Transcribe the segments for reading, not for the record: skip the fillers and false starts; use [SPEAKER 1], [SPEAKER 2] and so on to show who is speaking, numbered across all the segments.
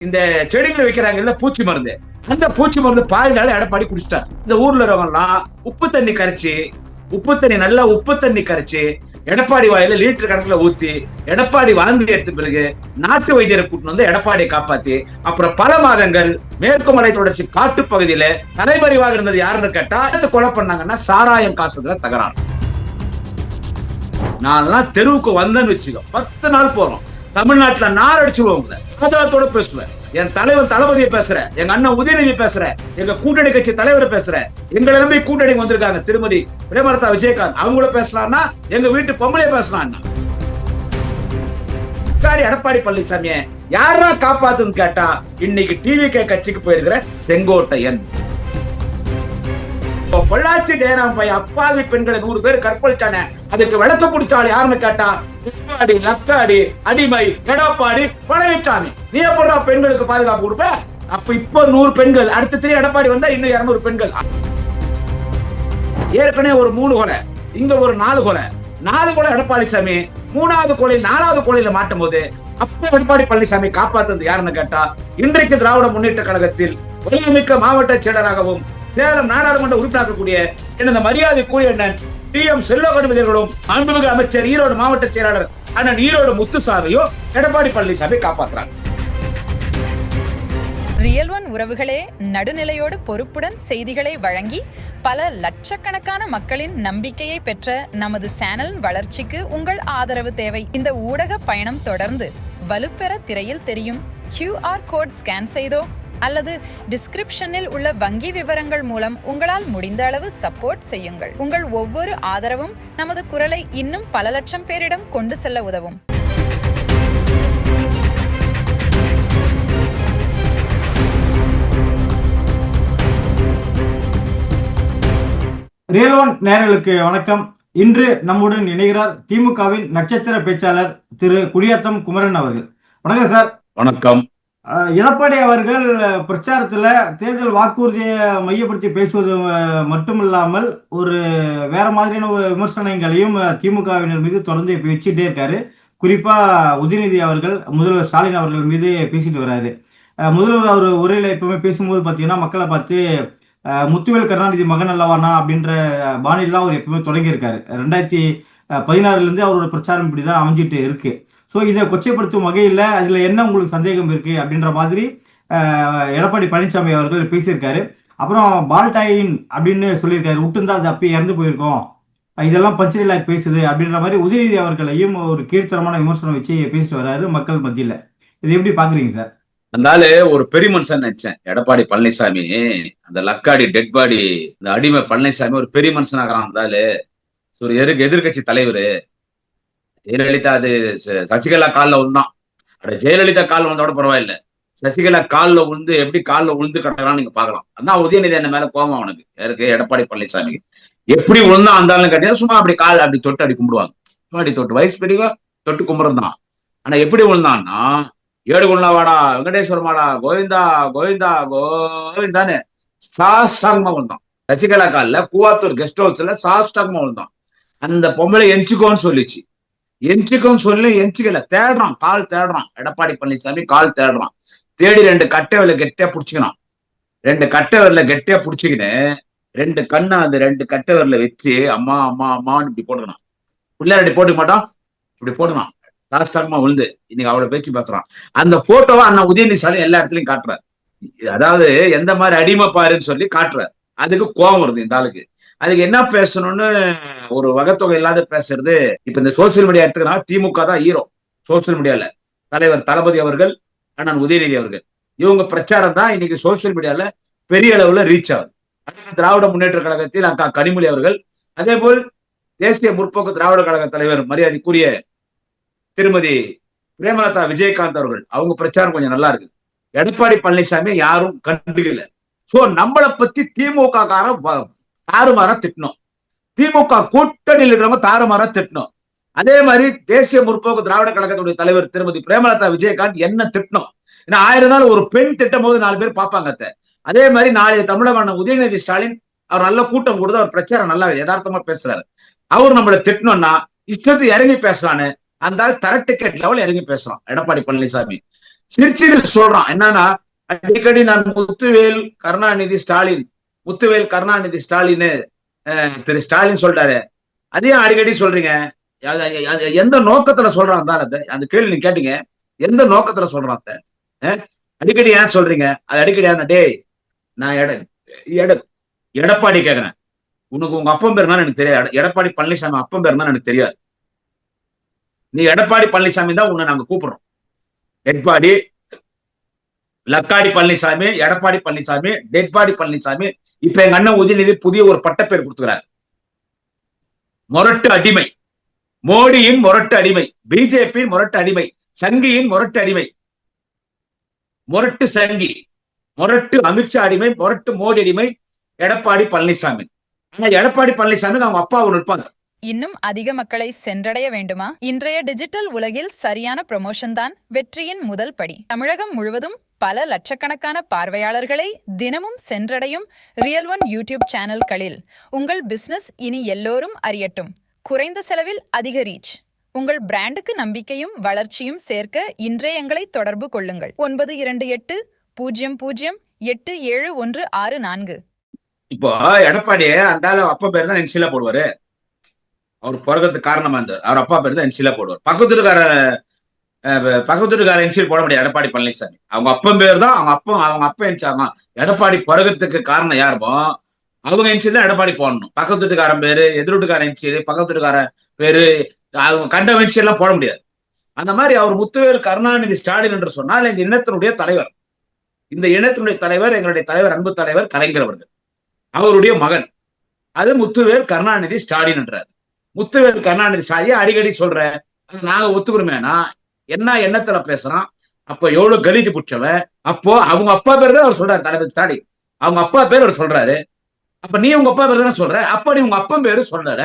[SPEAKER 1] இந்த செடிகளை வைக்கிறாங்கல்ல பூச்சி மருந்து, அந்த பூச்சி மருந்து பாலினால எடப்பாடி குடிச்சிட்டார். இந்த ஊர்ல இருக்கவங்கலாம் உப்பு தண்ணி கரைச்சு, நல்லா உப்பு தண்ணி கரைச்சு எடப்பாடி வாயில லிட்டர் கணக்குல ஊத்தி எடப்பாடி வாந்தி எடுத்த பிறகு நாட்டு வைத்தியரை கூட்டிட்டு வந்து எடப்பாடியை காப்பாத்தி அப்புறம் பல மாதங்கள் மேற்கு மலை தொடர்ச்சி காட்டு பகுதியில தலைமறைவாக இருந்தது யாருன்னு கேட்டா கொலை பண்ணாங்கன்னா சாராயம் காசுல தகராறு. நான் தெருவுக்கு வந்தேன்னு வச்சுக்கோ 10 நாள் போறோம். தமிழ்நாட்டுல நார் அடிச்சுடுவோம். ஆதாரத்தோட பேசுவேன். என் தலைவர் தளபதியை பேசுறேன், எங்க அண்ணன் உதயநிதி பேசுறேன், எங்க கூட்டணி கட்சி தலைவரை பேசுறேன். எங்களை நம்பி கூட்டணி வந்திருக்காங்க திருமதி பிரேமலதா விஜயகாந்த், அவங்கள பேசலாம்னா எங்க வீட்டு பொம்பளைய பேசலாம். எடப்பாடி பழனிசாமியை யாரா காப்பாத்துன்னு கேட்டா இன்னைக்கு டிவிகே கட்சிக்கு போயிருக்கிற செங்கோட்டையன். பொள்ளாச்சி ஜெயராம் பையன் அப்பாவி பெண்களை 100 பேர் கற்பழிச்சானே, அதுக்கு விளக்க பிடிச்சாள் யாருன்னு கேட்டா லக்காடி அடிமை எடப்பாடி பழனிசாமி. நீ எப்படா பெண்களுக்கு பாதுகாப்பு கொடுப்ப? அப்ப இப்ப 100 பெண்கள், அடுத்த எடப்பாடி வந்தா இன்னும் 200 பெண்கள். ஏற்கனவே ஒரு 3 கொலை, இங்க ஒரு 4 கொலை. 4 கொலை எடப்பாடி சாமி, 3வது கொலை 4வது கொலையில மாட்டும் போது அப்ப எடப்பாடி பழனிசாமி காப்பாத்துறது யாருன்னு கேட்டா இன்றைக்கு திராவிட முன்னேற்ற கழகத்தில் வலிமைமிக்க மாவட்ட செயலராகவும் சேலம் நாடாளுமன்ற உறுப்பினராகக்கூடிய எனது மரியாதைக்குரிய அண்ணன் டி.எம். செல்வகணபதிகளும் மாண்புமிகு அமைச்சர் ஈரோடு மாவட்ட செயலாளர் அண்ணன் ஈரோடு முத்துசாமியோ எடப்பாடி பழனிசாமி காப்பாற்றுறாங்க.
[SPEAKER 2] ரியல் ஒன் உறவுகளே, நடுநிலையோடு பொறுப்புடன் செய்திகளை வழங்கி பல லட்சக்கணக்கான மக்களின் நம்பிக்கையை பெற்ற நமது சேனலின் வளர்ச்சிக்கு உங்கள் ஆதரவு தேவை. இந்த ஊடக பயணம் தொடர்ந்து வலுப்பெற திரையில் தெரியும் QR கோட் ஸ்கேன் செய்தோ அல்லது டிஸ்கிரிப்ஷனில் உள்ள வங்கி விவரங்கள் மூலம் உங்களால் முடிந்த அளவு சப்போர்ட் செய்யுங்கள். உங்கள் ஒவ்வொரு ஆதரவும் நமது குரலை இன்னும் பல லட்சம் பேரிடம் கொண்டு செல்ல உதவும்.
[SPEAKER 3] ரியல் ஒன் நேயர்களுக்கு வணக்கம். இன்று நம்முடன் இணைகிறார் திமுகவின் நட்சத்திர பேச்சாளர் திரு குடியாத்தம் குமரன் அவர்கள். வணக்கம் சார்.
[SPEAKER 1] வணக்கம்.
[SPEAKER 3] எடப்பாடி அவர்கள் பிரச்சாரத்துல தேர்தல் வாக்குறுதியை மையப்படுத்தி பேசுவது மட்டுமில்லாமல் ஒரு வேற மாதிரியான விமர்சனங்களையும் திமுகவினர் மீது தொடர்ந்து வச்சுட்டே இருக்காரு. குறிப்பா உதயநிதி அவர்கள், முதல்வர் ஸ்டாலின் அவர்கள் மீது பேசிட்டு வர்றாரு. முதல்வர் அவர் உரையில எப்பவுமே பேசும்போது பாத்தீங்கன்னா மக்களை பார்த்து முத்துவேல் கருணாநிதி மகன் அல்லவானா அப்படின்ற பாணிலாம் அவர் எப்பவுமே தொடங்கியிருக்காரு. 2016 அவரோட பிரச்சாரம் இப்படிதான் அமைஞ்சிட்டு இருக்கு. ஸோ இதை கொச்சைப்படுத்தும் வகையில் அதில் என்ன உங்களுக்கு சந்தேகம் இருக்கு அப்படின்ற மாதிரி எடப்பாடி பழனிசாமி அவர்கள் பேசியிருக்காரு. அப்புறம் பால்டாயின் அப்படின்னு சொல்லியிருக்காரு, விட்டுருந்தா அது அப்பயே இறந்து போயிருக்கோம், இதெல்லாம் பஞ்சலாக பேசுது அப்படின்ற மாதிரி உதயநிதி அவர்களையும் ஒரு கீழ்த்தரமான விமர்சனம் வச்சு பேசிட்டு வர்றாரு மக்கள் மத்தியில். இது எப்படி பாக்குறீங்க சார்?
[SPEAKER 1] அதனால ஒரு பெரிய மனுஷன் நினைச்சேன் எடப்பாடி பழனிசாமி. அந்த லக்காடி டெட் பாடி இந்த அடிமை பழனிசாமி ஒரு பெரிய மனுஷனாகிறான். இருந்தாலு ஒரு எதிர்கட்சி தலைவர். ஜெயலலிதா அது சசிகலா காலில் விழுந்தான். ஜெயலலிதா காலில் விழுந்தோட பரவாயில்ல, சசிகலா காலில் விழுந்து எப்படி காலில் விழுந்து கட்டலாம் நீங்க பாக்கலாம். அதான் உதயநிதி என்ன மேல கோபம் அவனுக்கு, யாருக்கு? எடப்பாடி பழனிசாமி. எப்படி விழுந்தா அந்தாலும் கட்டியா சும்மா அப்படி கால் அப்படி தொட்டு அப்படி கும்பிடுவாங்க. அப்படி தொட்டு வயசு பெரியவா தொட்டு கும்பிடுறதான். ஆனா எப்படி விழுந்தான்னா ஏடுகுள்ளா வாடா வெங்கடேஸ்வர மாடா கோவிந்தா கோவிந்தா கோவிந்தான்னு சாஷ்டாங்கமா விழுந்தான். சசிகலா காலில் கூவாத்தூர் கெஸ்ட் ஹவுஸ்ல சாஷ்டாங்கமா விழுந்தான். அந்த பொம்பளை எஞ்சிக்கோன்னு சொல்லிச்சு. எஞ்சிக்கும் சொல்லி எஞ்சிக்கல, தேடுறான், கால் தேடுறான். எடப்பாடி பழனிசாமி கால் தேடுறான். தேடி 2 கட்டை வரல கெட்டியா புடிச்சுக்கணும். 2 கட்டை வரல கெட்டியா புடிச்சுக்கின்னு 2 கண்ணை அந்த 2 கட்டை வரல வச்சு அம்மா அம்மா அம்மான்னு இப்படி போட்டுக்கணும். பிள்ளையார் அப்படி போட்டுக்க மாட்டான், இப்படி போட்டுக்கணும். லாஸ்டாகமா விழுந்து இன்னைக்கு அவ்வளவு பேச்சு பேசுறான். அந்த போட்டோவை அண்ணா உதயநிதி ஸ்டாலின் எல்லா இடத்துலயும் காட்டுறாரு. அதாவது எந்த மாதிரி அடிமை பாருன்னு சொல்லி காட்டுறாரு. அதுக்கு கோபம் வருது இந்த ஆளுக்கு. அதுக்கு என்ன பேசணும்னு ஒரு வகைத்தொகை இல்லாத பேசுறது. இப்ப இந்த சோசியல் மீடியா எடுத்துக்கினா திமுக தான் ஹீரோ. சோசியல் மீடியால தலைவர் தளபதி அவர்கள், அண்ணன் உதயநிதி அவர்கள், இவங்க பிரச்சாரம் தான் இன்னைக்கு சோசியல் மீடியால பெரிய அளவுல ரீச் ஆகுது. அடுத்து திராவிட முன்னேற்ற கழகத்தில் அக்கா கனிமொழி அவர்கள், அதே போல் தேசிய முற்போக்கு திராவிட கழக தலைவர் மரியாதைக்குரிய திருமதி பிரேமலதா விஜயகாந்த் அவர்கள், அவங்க பிரச்சாரம் கொஞ்சம் நல்லா இருக்கு. எடப்பாடி பழனிசாமி யாரும் கண்டுக்கல. சோ நம்மளை பத்தி திமுக காரன் தாறுமாறா திட்டணும், திமுக கூட்டணியில் இருக்கிறவங்க தாறுமாறா திட்டணும். அதே மாதிரி தேசிய முற்போக்கு திராவிட கழகத்துடைய தலைவர் திருமதி பிரேமலதா விஜயகாந்த் என்ன திட்டணும். ஏன்னா 1000 நாள் ஒரு பெண் திட்டும் போது 4 பேர் பார்ப்பாங்க. அதே மாதிரி நாளைய தமிழக உதயநிதி ஸ்டாலின் அவர் நல்ல கூட்டம் கொடுத்து அவர் பிரச்சாரம் நல்லா யதார்த்தமா பேசுறாரு. அவர் நம்மளை திட்டணும்னா இஷ்டத்துக்கு இறங்கி பேசலான்னு அந்த தர டிக்கெட் லெவல் இறங்கி பேசலாம் எடப்பாடி பழனிசாமி. சிரிச்சு சொல்றான். என்னன்னா, அடிக்கடி நான் முத்துவேல் கருணாநிதி ஸ்டாலின், முத்துவேல் கருணாநிதி ஸ்டாலின், திரு ஸ்டாலின் சொல்லிட்டாரு, அதையும் அடிக்கடி சொல்றீங்க. எந்த நோக்கத்துல சொல்றான் தான் அந்த கேள்வி நீங்க கேட்டீங்க. எந்த நோக்கத்துல சொல்றான் அடிக்கடி ஏன் சொல்றீங்க? அது அடிக்கடி டேய், நான் எடப்பாடி கேக்குறேன், உனக்கு உங்க அப்பன் பேர் எனக்கு தெரியாது. எடப்பாடி பழனிசாமி அப்பன் பேர் எனக்கு தெரியாது. நீ எடப்பாடி பழனிசாமி தான் உன்னை நாங்க கூப்பிடுறோம். Dead body லக்காடி Palaniswami, Edappadi Palaniswami, dead body Palaniswami. இப்ப எங்க அண்ணன் உதயநிதி புதிய ஒரு பட்டப்பேர் கொடுத்துக்கிறார். மொரட்டு அடிமை, மோடியின் மொரட்டு அடிமை, பிஜேபியின் மொரட்டு அடிமை, சங்கியின் மொரட்டு அடிமை, மொரட்டு சங்கி, மொரட்டு அமித்ஷா அடிமை, மொரட்டு மோடி அடிமை எடப்பாடி பழனிசாமி. ஆனா எடப்பாடி பழனிசாமி அவங்க அப்பா ஒன்று இருப்பாங்க.
[SPEAKER 2] இன்னும் அதிக மக்களை சென்றடைய வேண்டுமா? இன்றைய டிஜிட்டல் உலகில் சரியான ப்ரமோஷன் தான் வெற்றியின் முதல் படி. தமிழகம் முழுவதும் பல லட்சக்கணக்கான பார்வையாளர்களை தினமும் சென்றடையும் ரியல் ஒன் யூடியூப் சேனல்களில் உங்கள் பிசினஸ் இனி எல்லோரும் அறியட்டும். குறைந்த செலவில் அதிக ரீச். உங்கள் பிராண்டுக்கு நம்பிக்கையும் வளர்ச்சியும் சேர்க்க இன்றே எங்களை தொடர்பு கொள்ளுங்கள். 9280087164.
[SPEAKER 1] இப்போ எடப்பாடி அந்த அப்பா பேர் தான் இன்சிலா போடுவாரு. அவர் பிறகுறதுக்கு காரணமா இருந்தார். அவர் அப்பா பேர் தான் இன்சிலா போடுவார். பக்கத்துக்கார இன்சில் போட முடியாது எடப்பாடி பழனிசாமி. அவங்க அப்பன் பேர் தான், அவங்க அப்பா இன்சாங்க. எடப்பாடி பிறகுறதுக்கு காரணம் யாருமோ அவங்க இன்சில் தான் எடப்பாடி போடணும். பக்கத்து வீட்டுக்காரன் பேரு, எதிர்வீட்டுக்கார இன்சில், பக்கத்து வீட்டுக்கார பேரு, அவங்க கண்ட இன்சில் எல்லாம் போட முடியாது. அந்த மாதிரி அவர் முத்துவேல் கருணாநிதி ஸ்டாலின் என்று சொன்னால் இந்த இனத்தினுடைய தலைவர். இந்த இனத்தினுடைய தலைவர் எங்களுடைய தலைவர், அன்பு தலைவர் கலைஞர் அவர்கள், அவருடைய மகன். அது முத்துவேல் கருணாநிதி ஸ்டாலின் என்றார். முத்துவேல் கருணாநிதி ஸ்டாலின் அடிக்கடி சொல்ற, நாங்க ஒத்துக்கிறோமேனா என்ன எண்ணத்துல பேசுறான்? அப்ப எவ்வளவு கலிஜி புடிச்சவன். அப்போ அவங்க அப்பா பேர் தான் அவர் சொல்றாரு, தலைவர் ஸ்டாலின். அவங்க அப்பா பேர் அவர் சொல்றாரு. அப்ப நீ உங்க அப்பா பேர் தானே சொல்ற, அப்ப நீ உங்க அப்பா பேரு சொல்ற.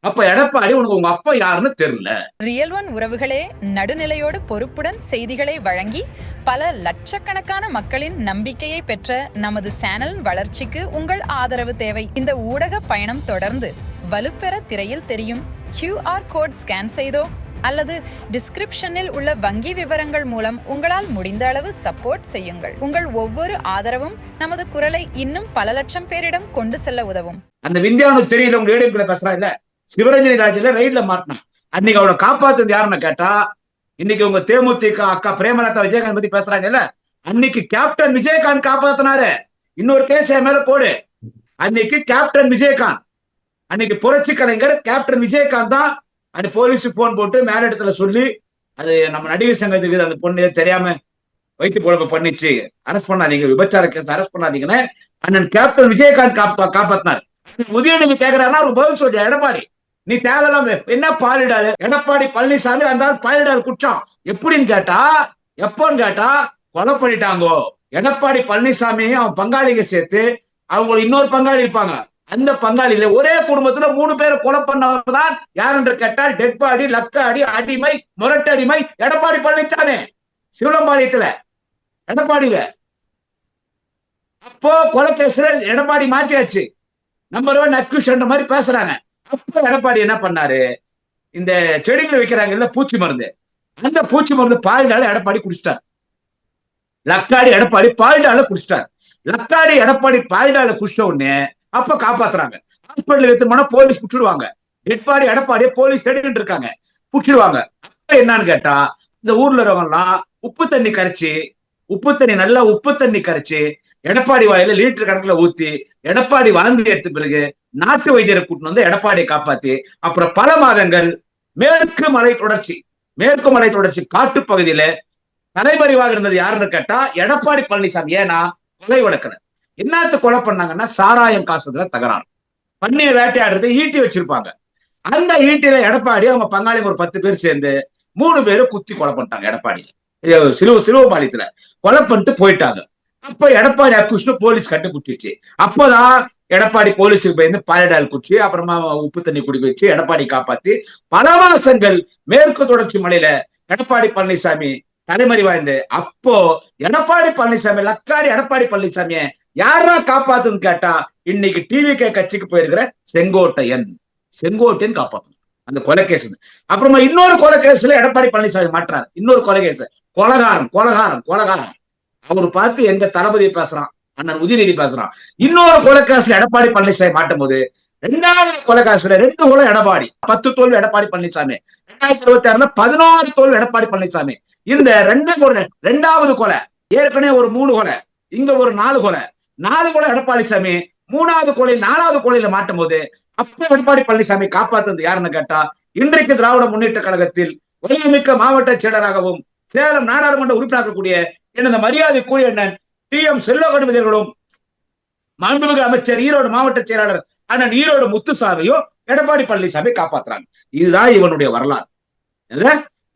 [SPEAKER 1] அப்ப எடப்பாடி உனக்கு உங்க அப்பா யாருன்னு தெரியல.
[SPEAKER 2] ரியல் ஒன் உறவுகளே, நடுநிலையோடு பொறுப்புடன் செய்திகளை வழங்கி பல லட்சக்கணக்கான மக்களின் நம்பிக்கையை பெற்ற நமது சேனலின் வளர்ச்சிக்கு உங்கள் ஆதரவு தேவை. இந்த ஊடக பயணம் தொடர்ந்து வலுப்பெற திரையில் தெரியும் QR கோட் ஸ்கேன் செய்தோ அல்லது டிஸ்கிரிப்ஷனில் உள்ள வங்கி விவரங்கள் மூலம் உங்களால் முடிந்த அளவு சப்போர்ட் செய்யுங்கள். உங்கள் ஒவ்வொரு ஆதரவும் நமது குரலை இன்னும் பல லட்சம் பேரிடம் கொண்டு செல்ல உதவும்.
[SPEAKER 1] அந்த விந்தியானு தெரியல, உங்க ரேடியோ கூட பேசுறா இல்ல, சிவரஞ்சனி ராஜ்ல ரைட்ல மாட்டினான். அன்னைக்கு அவளை காப்பாத்துறது யாருன்னு கேட்டா, இன்னைக்கு உங்க தேமுதிக அக்கா பிரேமலதா விஜயகாந்த் பத்தி பேசுறாங்கல்ல, அன்னைக்கு கேப்டன் விஜயகாந்த் காப்பாத்தினாரு. இன்னொரு கேஸ் மேல போடு. அன்னைக்கு கேப்டன் விஜயகாந்த், அன்னைக்கு புரட்சி கலைஞர் கேப்டன் விஜயகாந்த் தான் அந்த போலீஸ் போன் போட்டு மேல இடத்துல சொல்லி, அது நம்ம நடிகர் சங்கத்துக்கு அந்த பொண்ணு தெரியாம வைத்து பொழப்பு பண்ணிச்சு, அரெஸ்ட் பண்ணாதீங்க, விபச்சார கேஸ் அரெஸ்ட் பண்ணாதீங்கன்னு அண்ணன் கேப்டன் விஜயகாந்த் காப்பாத்தினார். உதயநிதி கேட்கிறாருன்னா ஒரு பதில் சொல்லியா, எடப்பாடி நீ தேவையில்லாம என்ன பாலிடாது, எடப்பாடி பழனிசாமி அந்த பாலிடாது குற்றம் எப்படின்னு கேட்டா, எப்பன்னு கேட்டா கொலை பண்ணிட்டாங்கோ. எடப்பாடி பழனிசாமி அவன் பங்காளிங்க சேர்த்து அவங்க இன்னொரு பங்காளி இருப்பாங்க, அந்த பங்காளியில ஒரே குடும்பத்துல 3 பேரை கொலை பண்ணவர் தான் யார் என்று கேட்டால் டெட்பாடி, லக்காடி, அடிமை, முரட்டடிமை எடப்பாடி பழனிசாமி. சிவலம்பாளையத்துல எடப்பாடியில அப்போ கொலை கேஸ்ல எடப்பாடி மாற்றியாச்சு, நம்பர் 1 அக்யூஸ்ட் மாதிரி பேசுறாங்க. அப்ப எடப்பாடி என்ன பண்ணாரு, இந்த செடிகளை வைக்கிறாங்கல்ல பூச்சி மருந்து, அந்த பூச்சி மருந்து பாலிடால எடப்பாடி குடிச்சிட்டார். லக்காடி எடப்பாடி பாலிடால குடிச்சிட்டார். லக்காடி எடப்பாடி பாலிடால குடிச்சிட்ட உடனே அப்ப காப்பாத்துறாங்க. ஹாஸ்பிட்டல் எடுத்து போனா போலீஸ் குடிச்சிடுவாங்க. எடப்பாடி எடப்பாடியை போலீஸ் தேடிட்டு இருக்காங்க, குடிச்சிடுவாங்க. அப்ப என்னன்னு கேட்டா, இந்த ஊர்ல இருக்கவங்கலாம் உப்பு தண்ணி கரைச்சி, நல்லா உப்பு தண்ணி கரைச்சி எடப்பாடி வாயில லிட்டர் கணக்குல ஊத்தி எடப்பாடி வாழ்ந்து எடுத்த பிறகு நாட்டு வைத்தியரை கூட்டிட்டு வந்து எடப்பாடியை காப்பாத்தி, அப்புறம் பல மாதங்கள் மேற்கு மலை தொடர்ச்சி காட்டு பகுதியில தலைமறைவாக இருந்தது யாருன்னு கேட்டா எடப்பாடி பழனிசாமி. ஏன்னா கொலை வழக்குல என்னத்து கொலை பண்ணாங்கன்னா, சாராயம் காசுல தகராறு, பண்ணிய வேட்டையாடுறது ஈட்டி வச்சிருப்பாங்க. அந்த ஈட்டில எடப்பாடி அவங்க பங்காளி ஒரு 10 பேர் சேர்ந்து 3 பேரை குத்தி கொலை பண்ணிட்டாங்க. எடப்பாடி சிலுவபாளையத்துல கொலை பண்ணிட்டு போயிட்டாங்க. அப்ப எடப்பாடி அக்குஷ்டு போலீஸ் கண்டுபிடிச்சிச்சு. அப்பதான் எடப்பாடி போலீஸுக்கு பயந்து பாலிடால் குடிச்சு, அப்புறமா உப்பு தண்ணி குடிக்க வச்சு எடப்பாடி காப்பாத்தி பல மாசங்கள் மேற்கு தொடர்ச்சி மலையில எடப்பாடி பழனிசாமி தலைமறை வாய்ந்து, அப்போ எடப்பாடி பழனிசாமி லக்காடி எடப்பாடி பழனிசாமிய யாரா காப்பாத்துன்னு கேட்டா, இன்னைக்கு டிவிகே கட்சிக்கு போயிருக்கிற செங்கோட்டையன் காப்பாத்தணும். அந்த கொலை கேஸ். அப்புறமா இன்னொரு கொலை கேஸ்ல எடப்பாடி பழனிசாமி மாற்றாரு. இன்னொரு கொலை கேஸ், கொலகாரம் கொலகாரம் கொலகாரம். அவரு பார்த்து எங்க தளபதி பேசுறான், அண்ணன் உதயநிதி பேசுறான். இன்னொரு கொலை கேஸ்ல எடப்பாடி பழனிசாமி மாட்டும் போது இரண்டாவது கொலை கேஸ்ல 2 கொலை எடப்பாடி, 10 தோல்வி எடப்பாடி பழனிசாமி. 2026 16 தோல்வி எடப்பாடி பழனிசாமி. இந்த 2வது கொலை, ஏற்கனவே ஒரு 3 கொலை, இங்க ஒரு 4 கொலை, 4 கொலை எடப்பாடி சாமி. 3வது கொலை 4வது கொலையில மாட்டும் போது அப்ப எடப்பாடி பழனிசாமி காப்பாத்துறது யாருன்னு கேட்டா, இன்றைக்கு திராவிட முன்னேற்ற கழகத்தில் வலிமைமிக்க மாவட்ட செயலராகவும் சேலம் நாடாளுமன்ற உறுப்பினராகக்கூடிய எனது மரியாதைக்குரிய அண்ணன் TM செல்வகணபதிகளும், மாண்புமிகு அமைச்சர் ஈரோடு மாவட்ட செயலாளர் அண்ணன் ஈரோடு முத்துசாமியும் எடப்பாடி பழனிசாமி காப்பாத்துறாங்க. இதுதான் இவனுடைய வரலாறு.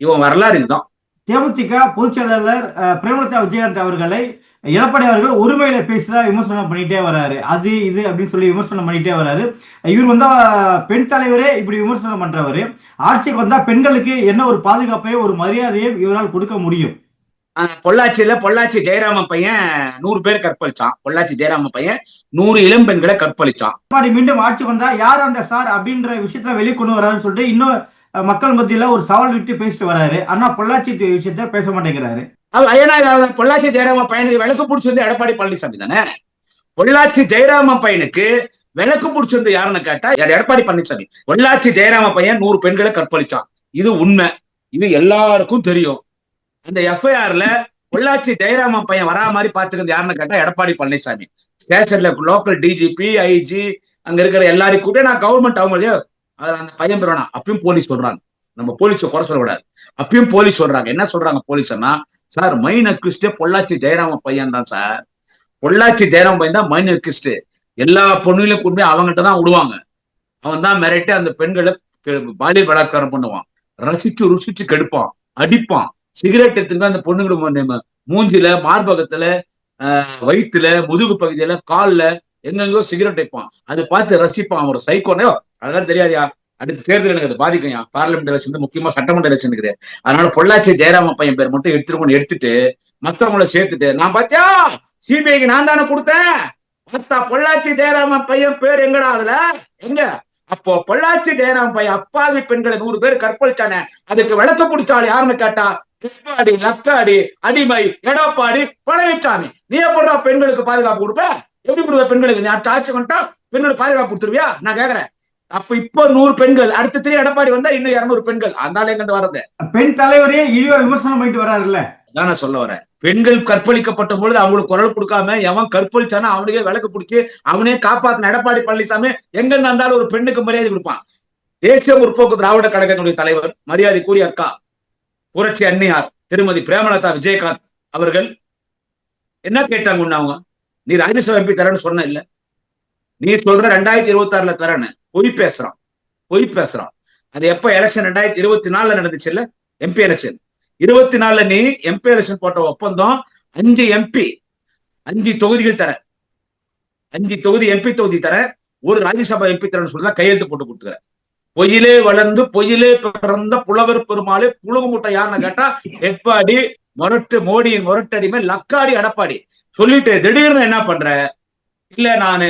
[SPEAKER 1] இவன் வரலாறு இதுதான்.
[SPEAKER 3] தேமுதிக பொதுச் செயலாளர் பிரேமலதா விஜயகாந்த் அவர்களை எடப்பாடி அவர்கள் ஒருமையில பேசிதான் விமர்சனம் பண்ணிட்டே வர்றாரு. அது இது அப்படின்னு சொல்லி விமர்சனம் பண்ணிட்டே வர்றாரு. இவர் வந்தா பெண் தலைவரே இப்படி விமர்சனம் பண்றவரு, ஆட்சிக்கு வந்தா பெண்களுக்கு என்ன ஒரு பாதுகாப்பையும் ஒரு மரியாதையும் இவரால் கொடுக்க முடியும்?
[SPEAKER 1] பொள்ளாச்சி ஜெயராமன் பையன் 100 பேர் கற்பழிச்சான். பொள்ளாச்சி ஜெயராமன் பையன் 100 இளம் பெண்களை கற்பழிச்சான்.
[SPEAKER 3] எடப்பாடி மீண்டும் ஆட்சிக்கு வந்தா யார் அந்த சார் அப்படின்ற விஷயத்துல வெளியே கொண்டு வராருன்னு சொல்லிட்டு இன்னும் மக்கள் மத்தியில ஒரு சவால் விட்டு பேசிட்டு வராரு. ஆனா பொள்ளாச்சி விஷயத்த பேச மாட்டேங்கிறாரு.
[SPEAKER 1] பொள்ளாச்சி ஜெயராமன் பையனுக்கு விளக்கு பிடிச்சது எடப்பாடி பழனிசாமி தானே. பொள்ளாச்சி ஜெயராமன் பையனுக்கு விளக்கு பிடிச்சது யாருன்னு கேட்டா எடப்பாடி பழனிசாமி. பொள்ளாச்சி ஜெயராமன் பையன் 100 பெண்களை கற்பழிச்சான். இது உண்மை, இது எல்லாருக்கும் தெரியும். அந்த FIRல பொள்ளாச்சி ஜெயராமன் பையன் வரா மாதிரி பாத்துக்கிறது யாருன்னு கேட்டா எடப்பாடி பழனிசாமி. ஸ்டேஷன்ல லோக்கல் DGP, IG அங்க இருக்கிற எல்லாரையும் கூட நான் கவர்மெண்ட் அவங்க அந்த பையன் பெறுவானா அப்பயும் போலீஸ் சொல்றாங்க. நம்ம போலீஸை குறை சொல்லக்கூடாது. அப்பயும் போலீஸ் சொல்றாங்க. என்ன சொல்றாங்க போலீஸ்னா, சார் மைன் அக்யூஸ்டே பொள்ளாச்சி ஜெயராமன் பையன் தான் சார். பொள்ளாச்சி ஜெயராமன் பையன் தான் மைன் அக்யூஸ்ட். எல்லா பொண்ணுகளையும் கொண்டு போய் அவங்ககிட்ட தான் விடுவாங்க. அவன் தான் மிரட்டி அந்த பெண்களை பாலியல் பலாத்காரம் பண்ணுவான். ரசிச்சு ருசிச்சு கெடுப்பான், அடிப்பான். சிகரெட் எடுத்துட்டு அந்த பொண்ணுங்களோட மூஞ்சில, மார்பகத்துல, வயிற்றுல, முதுகு பகுதியில, கால்ல எங்கெங்கோ சிகரெட் வைப்பான். அதை பார்த்து ரசிப்பான். அவன் ஒரு சைக்கோனோ அதெல்லாம் தெரியாதியா. அடுத்த தேர்தல் எனக்கு அது பாதிக்கும். பார்லிமெண்ட் எலெக்ஷன், முக்கியமா சட்டமன்ற எலெக்ஷன் இருக்குது. அதனால பொள்ளாச்சி ஜெயராமன் பையன் பேர் மட்டும் எடுத்துட்டு மத்தவங்கள சேர்த்துட்டு, நான் பாத்தியா CBIக்கு நான் தானே கொடுத்தேன், மத்தா பொள்ளாச்சி ஜெயராமன் பையன் பேர் எங்கடா அதுல எங்க? அப்போ பொள்ளாச்சி ஜெயராமன் பையன் அப்பாவி பெண்களை 100 பேர் கற்பழிச்சானே, அதுக்கு விளக்க பிடிச்சாள் யாருன்னு கேட்டா எடப்பாடி, லக்காடி, அடிமை எடப்பாடி பழனிசாமி. நீ எப்படா பெண்களுக்கு பாதுகாப்பு கொடுப்ப? எப்படி கொடுப்ப பெண்களுக்கு? நீ ஆட்சி கொண்டா பெண்களுக்கு பாதுகாப்பு கொடுத்துருவியா? நான் கேக்குறேன். அப்ப இப்போ 100 பெண்கள், அடுத்த 3 எடப்பாடி வந்தா இன்னும் 200 பெண்கள். அந்த எங்க வரது?
[SPEAKER 3] பெண் தலைவரே இழிவா விமர்சனம் பண்ணிட்டு வராருல்ல.
[SPEAKER 1] அதான் நான் சொல்ல வரேன். பெண்கள் கற்பழிக்கப்பட்ட பொழுது அவங்களுக்கு குரல் கொடுக்காம எவன் கற்பழிச்சானா அவனுக்கே விளக்கு பிடிச்சி அவனே காப்பாத்தின எடப்பாடி பழனிசாமி எங்க இருந்தாலும் ஒரு பெண்ணுக்கு மரியாதை கொடுப்பான். தேசிய முற்போக்கு திராவிட கழகத்தினுடைய தலைவர் மரியாதைக்குரிய அக்கா புரட்சி அன்னியார் திருமதி பிரேமலதா விஜயகாந்த் அவர்கள் என்ன கேட்டாங்க? அவங்க நீ ராஜ்யசபா MP தரேன்னு சொன்ன இல்ல, நீ சொல்ற 2026 தரேன்னு பொய் பேசுறான். அது எப்ப எலெக்ஷன் 2024 நடந்துச்சு இல்ல, MP எலெக்ஷன் 24 நீ MP எலெக்ஷன் போட்ட ஒப்பந்தம் 5 MP 5 தொகுதிகள் தர, 5 தொகுதி MP தொகுதி தர, ஒரு ராஜ்யசபா MP தரேன்னு சொல்லி கையெழுத்து போட்டு கொடுத்துக்கிற. பொய்யிலே வளர்ந்து பொய்யிலே பிறந்த புலவர் பெருமாளே புழுகு முட்டை யாருன்னு கேட்டா எடப்பாடி மோடியின் முரட்டடிமை லக்காடி எடப்பாடி சொல்லிட்டு திடீர்னு என்ன பண்ற? இல்ல நானு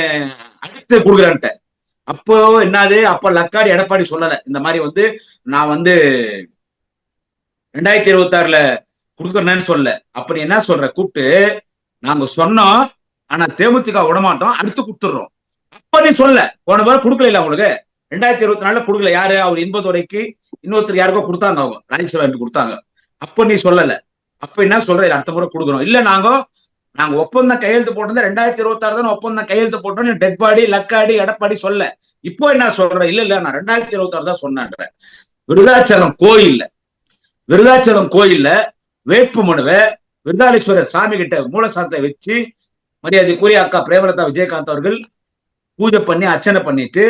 [SPEAKER 1] அடுத்து கொடுக்குறேன்ட்ட. அப்போ என்னது? அப்ப லக்காடி எடப்பாடி சொல்லல இந்த மாதிரி நான் 2026 கொடுக்குறேன்னு சொல்ல. அப்ப நீ என்ன சொல்ற? கூப்பிட்டு நாங்க சொன்னோம், ஆனா தேமுதிக விடமாட்டோம், அடுத்து கொடுத்துடுறோம். அப்ப நீ சொல்ல போன வாரம் கொடுக்கல உங்களுக்கு. 2024 கொடுக்கல. யாரு? அவர் இன்பதுரைக்கு இன்னொருத்தர் யாருக்கோ கொடுத்தாங்க, அவங்க ராஜ்யசபா கொடுத்தாங்க. அப்ப நீ சொல்லல. அப்ப என்ன சொல்ற? அடுத்த முறை கொடுக்குறோம். இல்ல நாங்க ஒப்பந்தம் கையெழுத்து போட்டிருந்தா 2026 தான் ஒப்பந்தம் கையெழுத்து போட்டோம். டெட்பாடி லக்காடி எடப்பாடி சொல்ல. இப்போ என்ன சொல்ற? இல்ல நான் 2026 தான் சொன்னேன்ற. விருதாச்சலம் கோயில்ல வேட்பு மனுவை விருதாளீஸ்வரர் சாமி கிட்ட மூலசாரத்தை வச்சு மரியாதைக்குரிய அக்கா பிரேமலதா விஜயகாந்த் அவர்கள் பூஜை பண்ணி அர்ச்சனை பண்ணிட்டு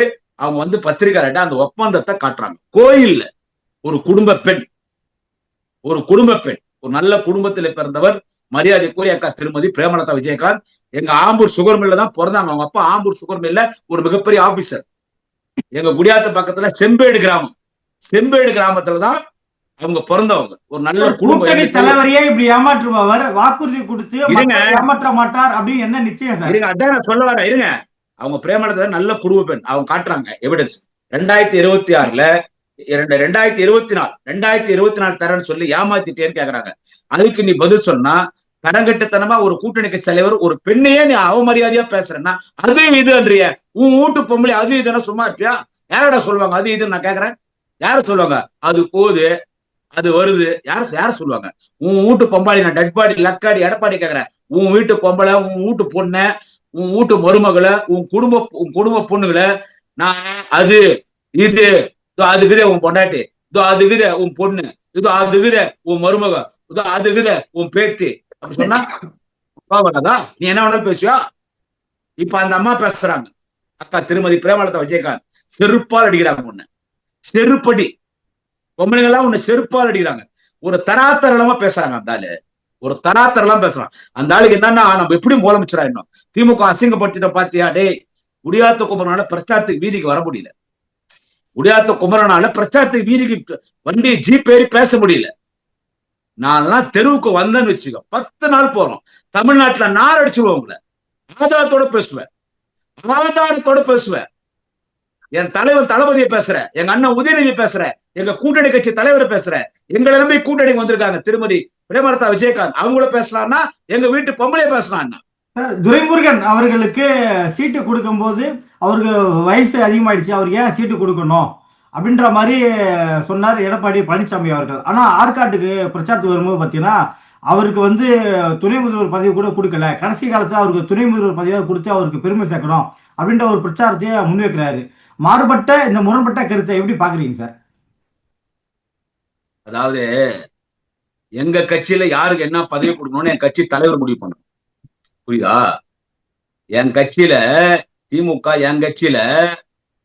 [SPEAKER 1] அவங்க பத்திரிகையாளர்கிட்ட அந்த ஒப்பந்தத்தை காட்டுறாங்க. கோயில்ல ஒரு குடும்ப பெண், ஒரு நல்ல குடும்பத்தில் பிறந்தவர் மரியாதைக்குரிய அக்கா திருமதி பிரேமலதா விஜயகாந்த் எங்க ஆம்பூர் சுகர் மில்ல தான் பிறந்தாங்க. அவங்க அப்பா ஆம்பூர் சுகர் மில்ல ஒரு மிகப்பெரிய ஆபீசர். எங்க குடியாத்த பக்கத்துல செம்பேடு கிராமத்துலதான் அவங்க பிறந்தவங்க. ஒரு நல்ல குடும்பம்.
[SPEAKER 3] தலைவரையே இப்படி ஏமாற்றுபவர் வாக்குறுதி கொடுத்து ஏமாற்ற மாட்டார் அப்படின்னு என்ன நிச்சயம்?
[SPEAKER 1] இருங்க, அதான் நான் சொல்ல வரேன். இருங்க, அவங்க பிரேமலதா நல்ல குடும்ப பெண். அவங்க காட்டுறாங்க எவிடன்ஸ். 2026 2024 தரேன்னு சொல்லி ஏமாத்திட்டேன்னு கேக்குறாங்க. அதுக்கு நீ பதில் சொன்னா, தரங்கட்டத்தனமா ஒரு கூட்டணி கட்சி தலைவர் ஒரு பெண்ணையே நீ அவமரியாதையா பேசுறேன்னா அது இதுன்றிய உன் வீட்டு பொம்பளை அது இதுன்னா சும்மா இருப்பியா? யாரோட சொல்லுவாங்க அது இதுன்னு நான் கேக்குறேன். யார சொல்லுவாங்க? அது போகுது, அது வருது, யார சொல்லுவாங்க? உன் வீட்டு பொம்பாடி, நான் டெட் பாடி லக்காடி எடப்பாடி கேக்குறேன். உன் வீட்டு பொம்பளை, உன் வீட்டு பொண்ணு, உன் வீட்டு மருமகளை, உன் குடும்ப பொண்ணுகளை நான் அது இது அதுக்குதே உன் பொண்டாட்டி, இதோ அதுக்குதே உன் பொண்ணு, இதோ அதுக்குதே உன் மருமக, இதோ அதுக்குதே உன் பேத்தி அப்படி சொன்னா நீ என்ன வேணாலும் பேசுவியா? இப்ப அந்த அம்மா பேசுறாங்க, அக்கா திருமதி பிரேமலதா விஜயகாந்த் செருப்பால் அடிக்கிறாங்க உன்னை, செருப்படி பொம்பளைங்கெல்லாம் உன்னை செருப்பால் அடிக்கிறாங்க. ஒரு தராத்தரமா பேசுறாங்க அந்த ஆளு, ஒரு தராத்தரலாம் பேசுறான். அந்த ஆளுக்கு என்னன்னா நம்ம எப்படி முதலமைச்சரா இன்னும் திமுக அசிங்கப்படுத்திட்ட பாத்தியா? டே முடியாத குமரனால பிரச்சாரத்துக்கு வீதிக்கு வர முடியல, முடியாத குமரனால பிரச்சாரத்துக்கு வீதிக்கு வண்டி ஜீப் ஏறி பேச முடியல. நான் தெருவுக்கு வந்தேன்னு வச்சுக்கோ 10 நாள் போறோம். தமிழ்நாட்டுல நார் அடிச்சுடுவோம் உங்களை. ஆதாரத்தோட பேசுவேன், ஆதாரத்தோட பேசுவேன். என் தலைவர் தளபதியை பேசுற, எங்க அண்ணன் உதயநிதி பேசுற, எங்க கூட்டணி கட்சி தலைவரை பேசுற, எங்களை நம்பி கூட்டணிக்கு வந்திருக்காங்க திருமதி பிரேமலதா விஜயகாந்த், அவங்கள பேசலாம்னா எங்க வீட்டு பொம்பளைய பேசலாம்.
[SPEAKER 3] துரைமுருகன் அவர்களுக்கு சீட்டு கொடுக்கும் போது அவருக்கு வயசு அதிகமாயிடுச்சு, அவருக்கு ஏன் சீட்டு கொடுக்கணும் அப்படின்ற மாதிரி சொன்னார் எடப்பாடி பழனிசாமி அவர்கள். ஆனா ஆற்காட்டுக்கு பிரச்சாரத்துக்கு வரும்போது பாத்தீங்கன்னா அவருக்கு துணை முதல்வர் பதவி கூட கொடுக்கல, கடைசி காலத்துல அவருக்கு துணை முதல்வர் பதவியாக கொடுத்து அவருக்கு பெருமை சேர்க்கணும் அப்படின்ற ஒரு பிரச்சாரத்தையே முன்வைக்கிறாரு. மாறுபட்ட இந்த முரண்பட்ட கருத்தை எப்படி பாக்குறீங்க சார்?
[SPEAKER 1] அதாவது எங்க கட்சியில யாருக்கு என்ன பதவி கொடுக்கணும்னு என் கட்சி தலைவர் முடிவு பண்ணணும், புரியுதா? என் கட்சியில திமுக என் கட்சியில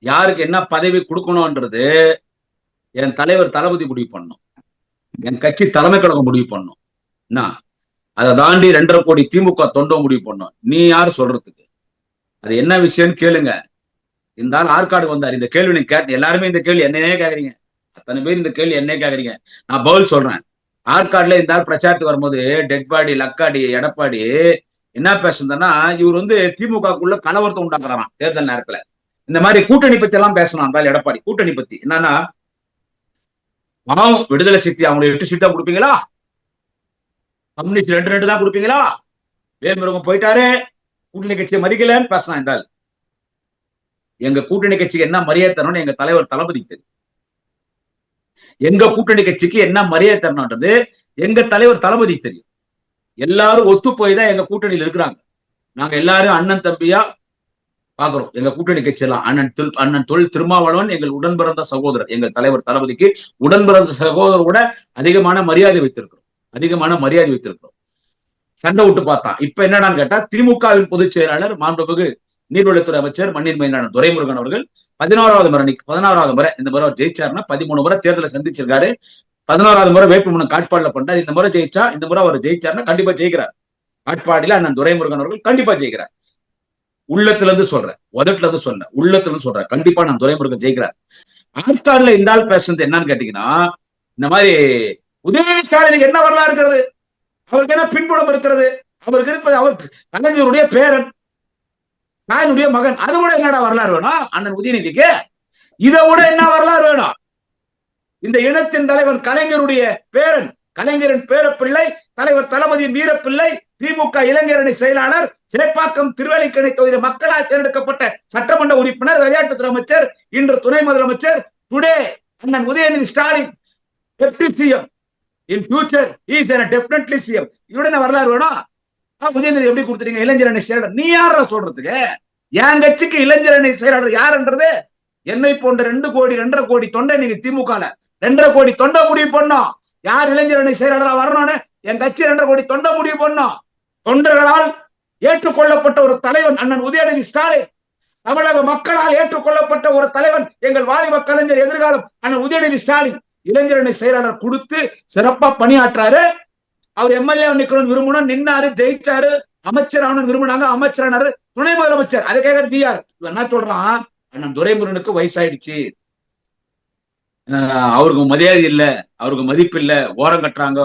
[SPEAKER 1] யாருக்கு என்ன பதவி கொடுக்கணும்ன்றது என் தலைவர் தளபதி முடிவு பண்ணணும், என் கட்சி தலைமை கழகம் முடிவு பண்ணணும். என்ன அதை தாண்டி 2.5 கோடி திமுக தொண்டை முடிவு பண்ணணும். நீ யாரு சொல்றதுக்கு? அது என்ன விஷயம்னு கேளுங்க. இந்த ஆள் ஆற்காடு வந்தார், இந்த கேள்வி நீங்க கேட்டு எல்லாருமே இந்த கேள்வி என்னையே கேக்குறீங்க, அத்தனை பேர் இந்த கேள்வி என்ன கேக்குறீங்க. நான் பதில் சொல்றேன். ஆற்காடுல இந்த ஆள் பிரச்சாரத்துக்கு வரும்போது டெட்பாடி லக்காடி எடப்பாடி என்ன பேசுறதுன்னா, இவர் திமுகக்குள்ள கலவரத்தை உண்டாக்குறான் தேர்தல் நேரத்துல. இந்த மாதிரி கூட்டணி பத்தி எல்லாம் பேசணும் எடப்பாடி. கூட்டணி பத்தி என்னன்னா, விடுதலை சக்தி அவங்களுக்கு 8 சீட்டா கொடுப்பீங்களா? கம்யூனிஸ்ட் 2 தான் கொடுப்பீங்களா? வேல்முருகன் போயிட்டாரு, கூட்டணி கட்சியை மதிக்கலன்னு பேசலாம். என்றால் எங்க கூட்டணி கட்சிக்கு என்ன மரியாதை தரணும்னு எங்க தலைவர் தளபதி தெரியும். எங்க கூட்டணி கட்சிக்கு என்ன மரியாதை தரணும்ன்றது எங்க தலைவர் தளபதி தெரியும். எல்லாரும் ஒத்து போய் தான் எங்க கூட்டணியில் இருக்கிறாங்க. நாங்க எல்லாரும் அண்ணன் தம்பியா பாக்குறோம். எங்க கூட்டணி கட்சி எல்லாம் அண்ணன் தொல் திருமாவளவன் எங்கள் உடன் பிறந்த சகோதரர். எங்கள் தலைவர் தளபதிக்கு உடன் பிறந்த சகோதரர் கூட அதிகமான மரியாதை வைத்திருக்கிறோம். சண்டை விட்டு பார்த்தான். இப்ப என்னடான்னு கேட்டா, திமுகவின் பொதுச் செயலாளர் மாண்புமிகு நீர்வளத்துறை அமைச்சர் மண்ணின் மைந்தர் துரைமுருகன் அவர்கள் 16வது முறை இந்த முறை அவர் ஜெயிச்சாருன்னா 13 முறை தேர்தலை சந்திச்சிருக்காரு. 16வது முறை வேட்புமனு காட்பாடுல பண்றாரு. இந்த முறை அவர் ஜெயிச்சாருன்னா கண்டிப்பா ஜெயிக்கிறார். காட்பாடியில அண்ணன் துரைமுருகன் அவர்கள் கண்டிப்பா ஜெயிக்கிறார். உள்ளத்துல இருந்து சொல்றேன், உதட்டுல இருந்து சொல்றேன், உள்ளத்துல இருந்து சொல்றேன், கண்டிப்பா நான் துரைமுருகன் ஜெயிக்கிறார். ஆட்காடுல இந்த ஆள் பேசுறது என்னன்னு கேட்டீங்கன்னா, இந்த மாதிரி உதயநிதி ஸ்டாலினுக்கு என்ன வரலாறு இருக்கிறது, அவருக்கு என்ன பின்புலம் இருக்கிறது, அவருக்கு இருப்பது அவர் கலைஞருடைய பேரன், நாயனுடைய மகன், அது கூட என்னடா வரலாறு வேணும் அண்ணன் உதயநிதிக்கு? இதை விட என்ன வரலாறு வேணும்? இந்த இனத்தின் தலைவன் கலைஞருடைய பேரன், கலைஞரின் பேரப்பிள்ளை, தலைவர் தளபதியின் வீரப்பிள்ளை, திமுக இளைஞரணி செயலாளர், சேப்பாக்கம் திருவல்லிக்கேணி தொகுதி மக்களால் தேர்ந்தெடுக்கப்பட்ட சட்டமன்ற உறுப்பினர், விளையாட்டுத்துறை அமைச்சர், இன்று துணை முதலமைச்சர். டுடே அண்ணன் Udhayanidhi Stalin deputy CM, in future he is definitely CM. இவட வரலாறு வேணும்? உதயநிதி எப்படி கொடுத்துட்டீங்க இளைஞரணி செயலாளர்? நீ யார சொல்றதுக்கு? என் கட்சிக்கு இளைஞரணி செயலாளர் யாருன்றது என்னை போன்ற 2 கோடி 2.5 கோடி தொண்டை நீங்க திமுக 2.5 கோடி தொண்டை முடிவு பண்ணோம். யார் இளைஞரணி செயலாளரா வரணும்னு என் கட்சி 2.5 கோடி தொண்டை முடிவு பண்ணோம். தொண்டர்களால் ஏற்றுக்கொள்ளப்பட்ட ஒரு தலைவன் அண்ணன் உதயநிதி ஸ்டாலின், தமிழக மக்களால் ஏற்றுக்கொள்ளப்பட்ட ஒரு தலைவன் எங்கள் வாலிப கலைஞர் எதிர்காலம் அண்ணன் உதயநிதி ஸ்டாலின் இளைஞரணி செயலாளர் கொடுத்து சிறப்பா பணியாற்றாரு. அவர் எம்எல்ஏ நிக்கணும் விரும்பணும், நின்னாரு, ஜெயிச்சாரு, அமைச்சர் ஆகணும் விரும்பினாங்க, அமைச்சரானாரு, துணை முதலமைச்சர். அதை கேட்க டிஆர் என்ன சொல்றான், அண்ணன் துரைமுருகனுக்கு வயசாயிடுச்சு, அவருக்கு மரியாதை இல்ல, அவருக்கு மதிப்பு இல்ல, ஓரம் கட்டுறாங்க,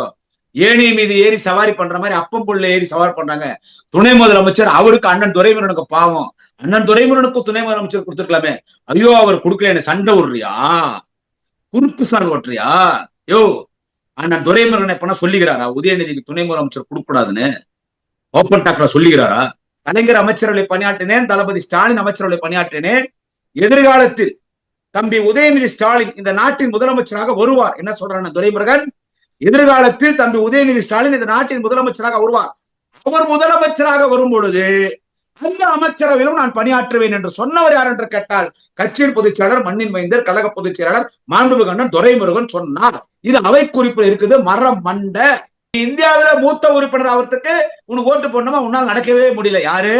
[SPEAKER 1] ஏணி மீது ஏறி சவாரி பண்ற மாதிரி அப்பம் புள்ள ஏறி சவாரி பண்றாங்க துணை முதலமைச்சர். அவருக்கு அண்ணன் துரைமுருகனுக்கு பாவம், அண்ணன் துரைமுருகனுக்கும் துணை முதலமைச்சர் கொடுத்துருக்கலாமே, ஐயோ அவர் கொடுக்கல, சண்டை விடுறியா? குறுக்கு சால் ஓட்டுறியா? யோ, அண்ணன் துரைமுருகன் எப்பனா சொல்லிக்கிறாரா உதயநிதிக்கு துணை முதலமைச்சர் கொடுக்கூடாதுன்னு? ஓப்பன் டாக்ல சொல்லுகிறாரா? கலைஞர் அமைச்சரவை பணியாற்றினேன், தளபதி ஸ்டாலின் அமைச்சரவை பணியாற்றினேன். எதிர்காலத்தில் தம்பி உதயநிதி ஸ்டாலின் இந்த நாட்டின் முதலமைச்சராக வருவார். என்ன சொல்றான் துரைமுருகன்? எதிர்காலத்தில் தம்பி உதயநிதி ஸ்டாலின் இந்த நாட்டின் முதலமைச்சராக வருவார். அவர் முதலமைச்சராக வரும் பொழுது அந்த அமைச்சரவையிலும் நான் பணியாற்றுவேன் என்று சொன்னவர் யார் என்று கேட்டால் கட்சியின் பொதுச் செயலாளர், மண்ணின் மைந்தர், கழக பொதுச் செயலாளர் மாண்புமிகு அண்ணன் துரைமுருகன் சொன்னார். இது அவை குறிப்பில் இருக்குது. மரம் மண்ட இந்தியாவில மூத்த உறுப்பினர் அவருக்கு உனக்கு ஓட்டு போடணுமா? உன்னால் நடக்கவே முடியல. யாரு?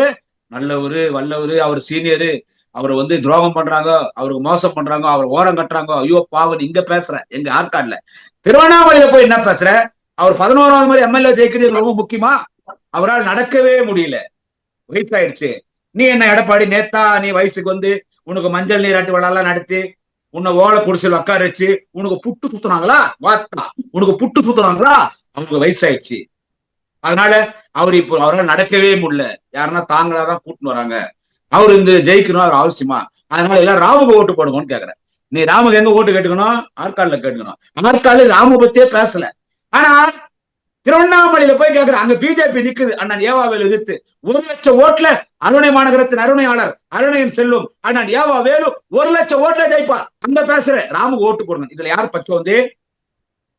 [SPEAKER 1] நல்லவரு, வல்லவரு, அவர் சீனியரு, அவர் துரோகம் பண்றாங்க, அவருக்கு மோசம் பண்றாங்க, அவர் ஓரம் கட்டுறாங்க, ஐயோ பாவன் இங்க பேசுற. எங்க ஆற்காடுல திருவண்ணாமலையில போய் என்ன பேசுற? அவர் 11வது மாதிரி எம்எல்ஏ ஜெயிக்கிறது ரொம்ப முக்கியமா? அவரால் நடக்கவே முடியல, வயசாயிடுச்சு. நீ என்ன எடப்பாடி நேத்தா நீ வயசுக்கு உனக்கு மஞ்சள் நீராட்டு விழாலாம் நடத்தி உன்னை ஓலை குடிசல் உட்கார வச்சு உனக்கு புட்டு சுத்துனாங்களா? வாத்தா உனக்கு புட்டு சுத்துனாங்களா? அவருக்கு வயசாயிடுச்சு. அதனால அவர் இப்போ அவரால் நடக்கவே முடியல. யாருன்னா தாங்களாதான் கூட்டின்னு வராங்க. அவர் ஜெயிக்கணும், அவர் அவசியமா. அதனால எல்லாம் ராமுக்கு ஓட்டு போடுங்கன்னு கேக்குறேன். நீ ராமுக்கு எங்க ஓட்டு கேட்டுக்கணும்? ஆற்காடுல கேட்டுக்கணும். ஆற்காடுல ராமு பத்தியே பேசல. ஆனா திருவண்ணாமலையில போய் கேக்குற, அங்க பிஜேபி நிக்குது அண்ணன் ஏவாவேலு எதிர்த்து. 1,00,000 ஓட்டுல அருணை மாநகரத்தின் அருணையாளர் அருணையின் செல்லும் அண்ணன் ஏவாவேலு 1,00,000 ஓட்டுல ஜெயிப்பார். அங்க பேசுற ராமுக்கு ஓட்டு போடுங்க. இதுல யார் பச்சை?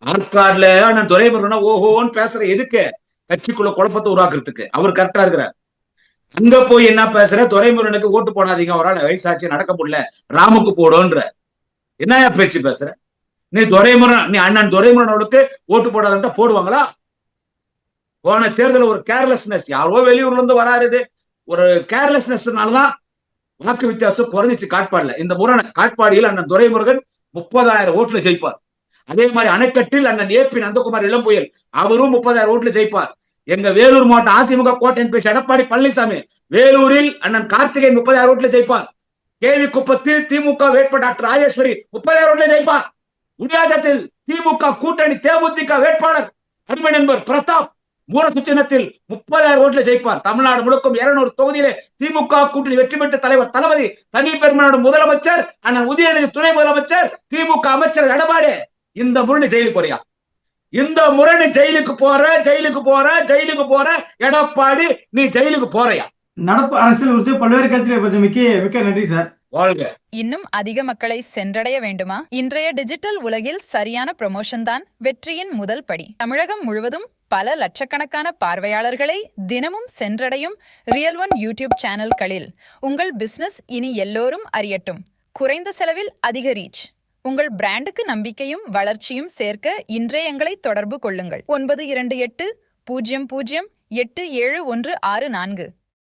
[SPEAKER 1] ஆற்காடுல அண்ணன் துரைமுருகன் ஓஹோன்னு பேசுற. எதுக்கு? கட்சிக்குள்ள குழப்பத்தை உருவாக்குறதுக்கு. அவர் கரெக்டா இருக்கிறார். அங்க போய் என்ன பேசுற? துரைமுருகனுக்கு ஓட்டு போடாதீங்க, அவரால் வயசாச்சு நடக்க முடியல, ராமுக்கு போடுன்ற என்ன பேச்சு பேசுற? நீ அண்ணன் துரைமுருகனுக்கு ஓட்டு போடாதா போடுவாங்களா? போன தேர்தல் ஒரு கேர்லெஸ்னஸ், யாரோ வெளியூர்ல இருந்து வராரு, ஒரு கேர்லெஸ்னஸ்னாலதான் வாக்கு வித்தியாசம் குறைஞ்சிச்சு காட்பாடுல. இந்த முறை காட்பாடியில் அண்ணன் துரைமுருகன் 30,000 ஓட்டுல ஜெயிப்பார். அதே மாதிரி அணைக்கட்டில் அண்ணன் ஏபி நந்தகுமார் இளம்புயல் அவரும் 30,000 ஓட்டுல ஜெயிப்பார். எங்க வேலூர் மாவட்டம் அதிமுக கோட்டையின் பேச எடப்பாடி பழனிசாமி வேலூரில் அண்ணன் கார்த்திகேயன் 30,000 ஓட்டுல ஜெயிப்பார். கேள்விக்குப்பத்தில் திமுக வேட்பாளர் டாக்டர் ராஜேஸ்வரி 30,000 ஓட்டுல ஜெயிப்பார். உடியாதத்தில் திமுக கூட்டணி தேமுதிக வேட்பாளர் அருமை நண்பர் பிரதாப் மூலசுத்தினத்தில் 30,000 ஓட்டுல ஜெயிப்பார். தமிழ்நாடு முழுக்கும் 200 தொகுதியிலே திமுக கூட்டணி வெற்றி பெற்ற தலைவர் தளபதி, தனி பெருமநாடு முதலமைச்சர் அண்ணன் உதயநிதி துணை முதலமைச்சர், திமுக அமைச்சர் எடப்பாடி. இந்த முறை ஜெயிலுக்கு போறியா? இந்த முறை நீ ஜெயிலுக்கு போற எடப்பாடி, நீ ஜெயிலுக்கு போறியா?
[SPEAKER 3] நடப்பு அரசியல் குறித்து பல்வேறு கட்சிகளை பற்றி மிக்க நன்றி சார்.
[SPEAKER 1] வாழ்க.
[SPEAKER 2] இன்னும் அதிக மக்களை சென்றடைய வேண்டுமா? இன்றைய டிஜிட்டல் உலகில் சரியான ப்ரமோஷன் தான் வெற்றியின் முதல் படி. தமிழகம் முழுவதும் பல லட்சக்கணக்கான பார்வையாளர்களை தினமும் சென்றடையும் ரியல் ஒன் யூடியூப் சேனல்களில் உங்கள் பிசினஸ் இனி எல்லோரும் அறியட்டும். குறைந்த செலவில் அதிக ரீச். உங்கள் பிராண்டுக்கு நம்பிக்கையும் வளர்ச்சியும் சேர்க்க இன்றே எங்களை தொடர்பு கொள்ளுங்கள். 928 00 8714.